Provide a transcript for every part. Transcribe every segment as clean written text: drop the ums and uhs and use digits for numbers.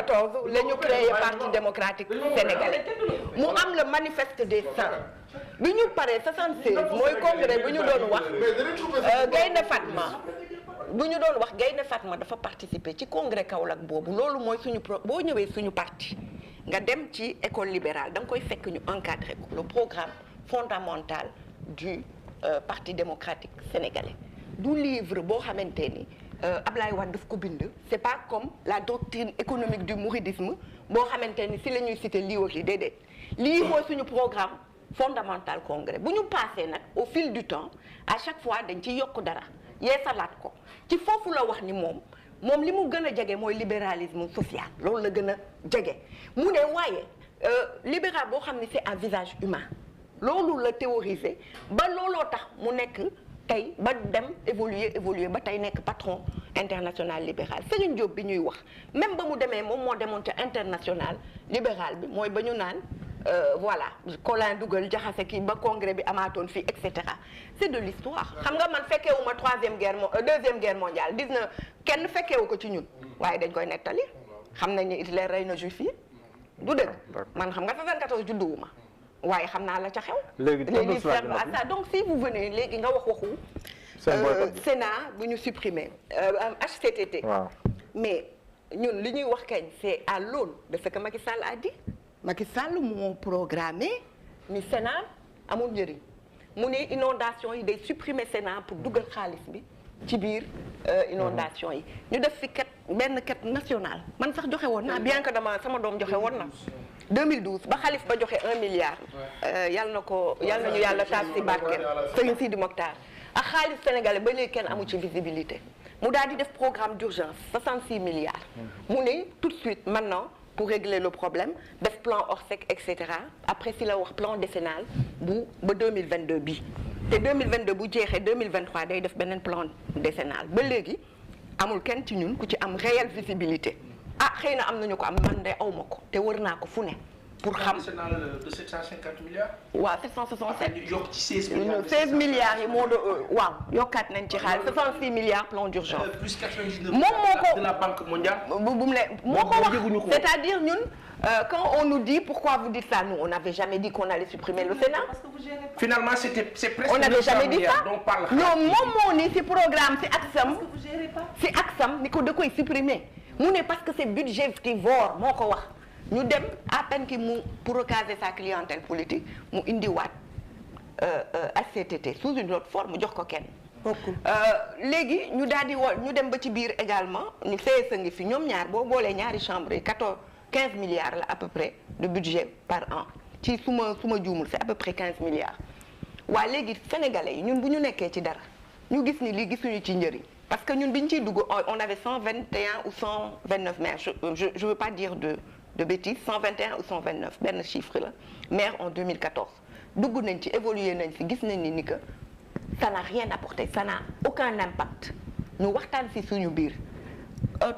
2014 la ñu créé parti démocratique sénégalais mu am le manifeste des 100 bi ñu paree 76 mooy congrès bu ñu doon wax Gaynde Fatma bu ñu doon wax Gaynde Fatma dafa participer ci congrès Kaolack boobu loolu mooy suñu boo ñëwee suñu parti nga dem ci école libérale da nga koy fekk ñu encadré ko le programme fondamental du parti démocratique sénégalais du livre boo xamante ni Ablaye Wade daf ko bind c'est pas comme la doctrine économique du mouridisme boo xamante ni si la ñuy cité lii ak li déedéet lii mooy suñu programme fondamental congrès bu ñu passé nag au fil du temps à chaque fois dañ ci yokk dara yeesalaat ko ci foofu la wax ni moom li mu gën a jege mooy libéralisme social loolu la gën a jege mu ne waaye libéral boo xam ne c'est un visage humain loolu la théoriser ba looloo tax mu nekk tey ba dem évoluer ba tey nekk patron international libéral Serigne Diop bi ñuy wax même ba mu demee moom moo demoon ca international libéral bi mooy ba ñu naan voilà Colin dugal jaxase kii ba congrès bi amaatoon fii et cetera c'est de l'histoire xam nga man fekkeewuma deuxième guerre mondiale 19 kenn fekkeewu ko ci ñun waaye dañ koy nettali xam nañ ni Hitler rey na juif yi du dëgg man xam nga 74 judduwuma waaye xam naa la ca xew léegi servent à ça donc si vous venez léegi nga wax waxu Sénat bu ñu supprimer HCCT mais ñun li ñuy wax kañ c'est à l'aune de ce que Macky Sall a dit Macky Sall moo programmé ni Sénat amul njëriñ mu ne inondation yi day supprimer Sénat pour dugal xaalis bi ci biir inondation yi ñu def fi benn quête nationale man sax joxe woon naa bien que sama doom joxe woon na 2012 ba Khalife ba joxe 1 milliard yal nañu yàlla taas si barkeel Serigne Sidi Mokhtar ak xaalis sénégalais ba léegi kenn amu ci visibilité mu daal di def programme d'urgence 66 milliards mu ne tout de suite maintenant pour régler le problème def plan Orsec et cetera après si la wax plan décennal ba 2022 bi te 2022 bu jeexee 2023 day def beneen plan décennal ba léegi amul kenn ci ñun ku ci am réelle visibilité xëy na am nañu ko am man de awma ko te wër naa ko fu ne pour xam de 750 milliards. waaw 767. yokk ci 16 milliards. 16 milliards yi moo doon waaw yokkaat nañ ci xaalis 66 milliards plan d'urgence. plus 99 moom moo ko de la Banque mondiale. bu mu ne moo ko wax c'est-à-dire ñun quand on nous dit pourquoi vous dites ça nous on n'avait jamais dit qu'on allait supprimer le Sénat. Parce que vous gérez pas. Finalement c'est presque. On n'avait jamais dit ça ñoom moom moo ni ci programme ci aksam. Parce que vous gérez pas. ci aksam ni ko da koy supprimer mu ne parce que c'est budgétivore moo ko wax. ñu dem à peine ki mu pour recaser sa clientèle politique mu indiwaat HCCT sous une autre forme jox ko kenn. léegi ñu daal di ñu dem ba ci biir également ñu CSE ngi fi ñoom ñaar boo boolee ñaari chambre yi 15 milliards la à peu près de budget par an ci su ma juumul c'est à peu près 15 milliards. waa léegi sénégalais yi ñun bu ñu nekkee ci dara ñu gis ni lii gisuñu ci njëriñ parce que ñun bi ñu ciy dugg on avait 121 ou 129 maires je veux pas dire de bêtises 121 ou 129 benn chiffre la maire en 2014 dugg nañ ci évoluer nañ ci gis nañ ni que ça n'a rien apporté ça n'a aucun impact ñu waxtaan ci suñu biir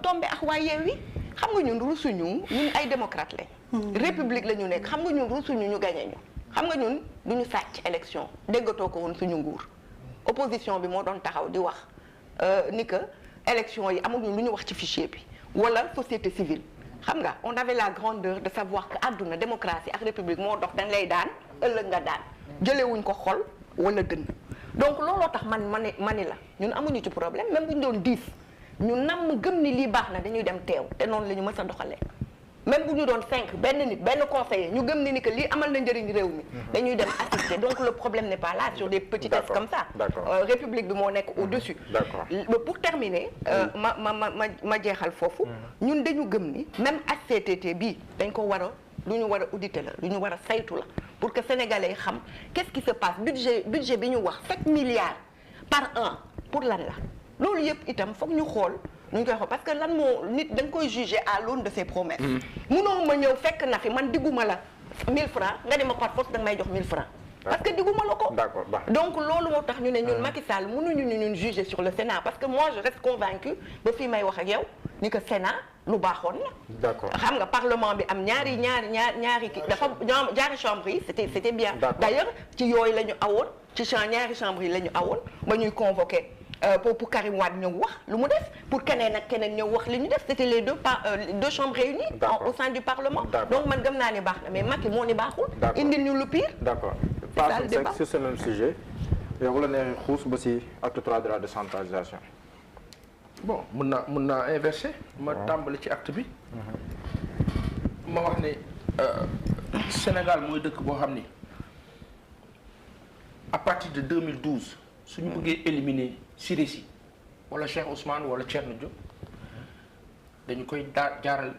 tombé ak waa Yewwi xam nga ñun rusuñu ñun ay démocrate lañ république la ñu nekk xam nga ñun rusuñu ñu gagné ñu xam nga ñun du ñu sàcc élection déggatoo ko woon suñu nguur opposition bi moo doon taxaw di wax ni que élection yi amuñu lu ñu wax ci fichier bi wala société civile xam nga on avait la grandeur de savoir que àdduna démocratie ak république moo dox dañ lay daan ëllëg nga daan jëlewuñ ko xol wala dënn donc looloo tax mani la ñun amuñu ci problème même bu ñu doon 10 ñu nam gëm ni lii baax na dañuy dem teew te noonu la ñu mës a doxalee même bu ñu doon 5 benn nit benn conseiller ñu gëm ni que lii amal na njëriñ réew mi dañuy dem assister donc le problème n'est pas là sur des petitesses comme ça république bi moo nekk au-dessus pour terminer ma jeexal foofu ñun dañu gëm ni même HCCT bii dañ ko war a lu ñu war a auditer la lu ñu war a saytu la pour que sénégalais yi xam qu'est-ce qui se passe budget bi ñu wax 7 milliards par an pour lan la loolu yëpp itam foog ñu xool nu ñu koy xool parce que lan moo nit da nga koy juger à l'aune de ses promesses munoo ma ñëw fekk na fi man digguma la 1000 francs nga di ma par force da nga may jox 1000 francs parce que digguma la ko donc loolu moo tax ñu ne ñun Macky Sall mënuñu ñun juger sur le Sénat parce que moi je reste convaincu ba fii may wax ak yow ni que Sénat lu baaxoon la xam nga parlement bi am ñaari kii dafa ñaari chambre yi c'était bien d'ailleurs ci yooyu la ñu awoon ci ñaari chambre yi la ñu awoon ba ñuy convoquer pour Karim Wade ñëw wax lu mu def pour keneen ak keneen ñëw wax li ñu def c'était les deux chambres réunies au sein du Parlement. Donc man gëm naa ni baax na mais Macky moo ni baaxul. indil ñu lu pire. D'accord. Passons sur ce même sujet. yow bu la neexee xuus ba si acte 3 de la décentralisation. bon mun naa inverser. ma tàmbali ci acte bi. ma wax ne Sénégal mooy dëkk boo xam ni à partir de 2012 suñu bëggee éliminer Sidiki wala Cheikh Ousmane wala Thierno Diop dañu koy jaaral